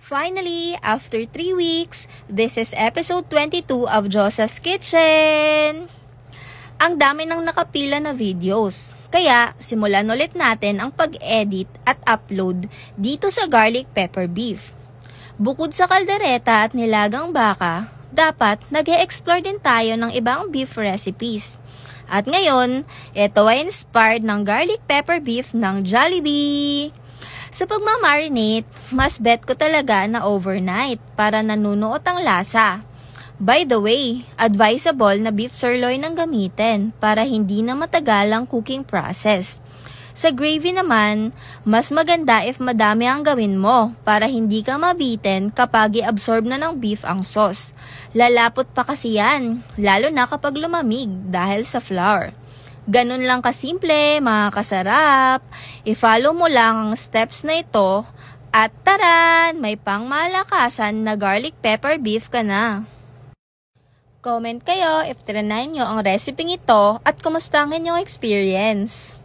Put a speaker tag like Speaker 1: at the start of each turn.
Speaker 1: Finally, after 3 weeks, this is episode 22 of Josa's Kitchen! Ang dami ng nakapila na videos, kaya simulan ulit natin ang pag-edit at upload dito sa garlic pepper beef. Bukod sa kaldereta at nilagang baka, dapat nag-e-explore din tayo ng ibang beef recipes. At ngayon, ito ay inspired ng garlic pepper beef ng Jollibee. Sa pagmamarinate, mas bet ko talaga na overnight para nanunuot ang lasa. By the way, advisable na beef sirloin ang gamitin para hindi na matagal ang cooking process. Sa gravy naman, mas maganda if madami ang gawin mo para hindi ka mabitin kapag i-absorb na ng beef ang sauce. Lalapot pa kasi yan, lalo na kapag lumamig dahil sa flour. Ganun lang kasimple, mga kasarap. I-follow mo lang ang steps na ito at taran, may pangmalakasan na garlic pepper beef ka na. Comment kayo if trinay nyo ang recipe ito at kumusta ang inyong experience.